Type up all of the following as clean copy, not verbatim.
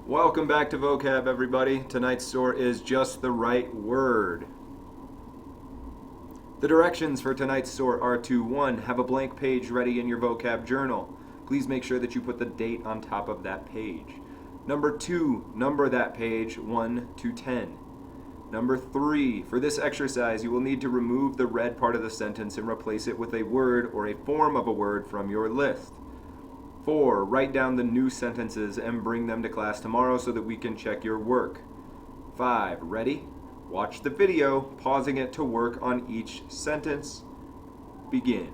Welcome back to Vocab, everybody. Tonight's source is just the right word. The directions for tonight's source are to 1. Have a blank page ready in your vocab journal. Please make sure that you put the date on top of that page. Number 2, number that page 1 to 10. Number 3, for this exercise, you will need to remove the red part of the sentence and replace it with a word or a form of a word from your list. 4, write down the new sentences and bring them to class tomorrow so that we can check your work. 5, ready? Watch the video, pausing it to work on each sentence. Begin.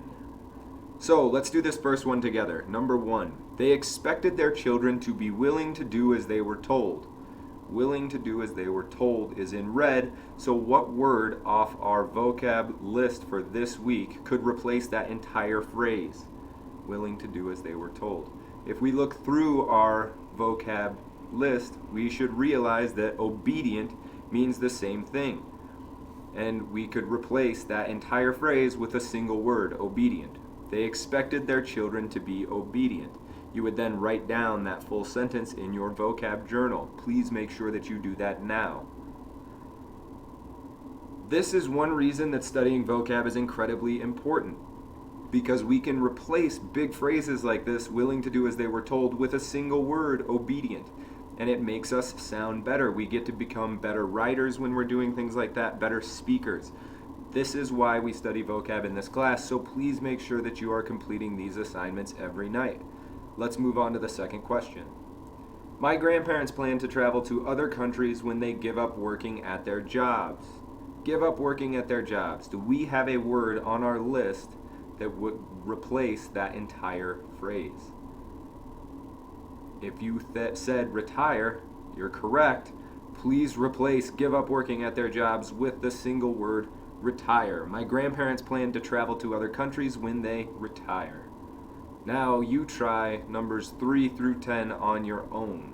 So let's do this first one together. Number 1, they expected their children to be willing to do as they were told. Willing to do as they were told is in red, so what word off our vocab list for this week could replace that entire phrase? Willing to do as they were told. If we look through our vocab list, we should realize that obedient means the same thing. And we could replace that entire phrase with a single word, obedient. They expected their children to be obedient. You would then write down that full sentence in your vocab journal. Please make sure that you do that now. This is one reason that studying vocab is incredibly important, because we can replace big phrases like this, willing to do as they were told, with a single word, obedient. And it makes us sound better. We get to become better writers when we're doing things like that, better speakers. This is why we study vocab in this class, so please make sure that you are completing these assignments every night. Let's move on to the second question. My grandparents plan to travel to other countries when they give up working at their jobs. Give up working at their jobs. Do we have a word on our list that would replace that entire phrase? If you said retire, you're correct. Please replace give up working at their jobs with the single word retire. My grandparents plan to travel to other countries when they retire. Now you try numbers 3 through 10 on your own.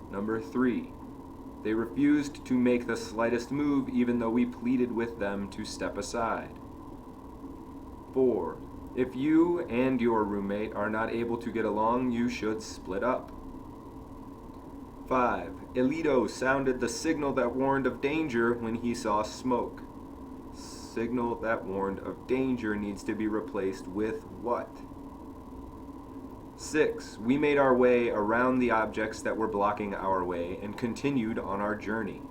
Number 3, they refused to make the slightest move even though we pleaded with them to step aside. 4, if you and your roommate are not able to get along, you should split up. 5, Elito sounded the signal that warned of danger when he saw smoke. Signal that warned of danger needs to be replaced with what? 6, we made our way around the objects that were blocking our way and continued on our journey.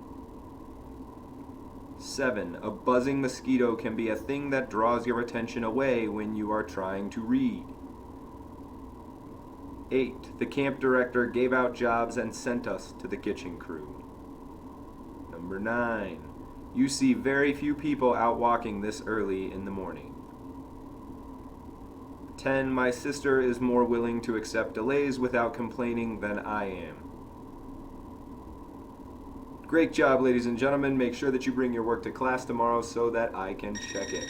7, a buzzing mosquito can be a thing that draws your attention away when you are trying to read. 8, the camp director gave out jobs and sent us to the kitchen crew. Number 9, you see very few people out walking this early in the morning. 10, my sister is more willing to accept delays without complaining than I am. Great job, ladies and gentlemen. Make sure that you bring your work to class tomorrow so that I can check it.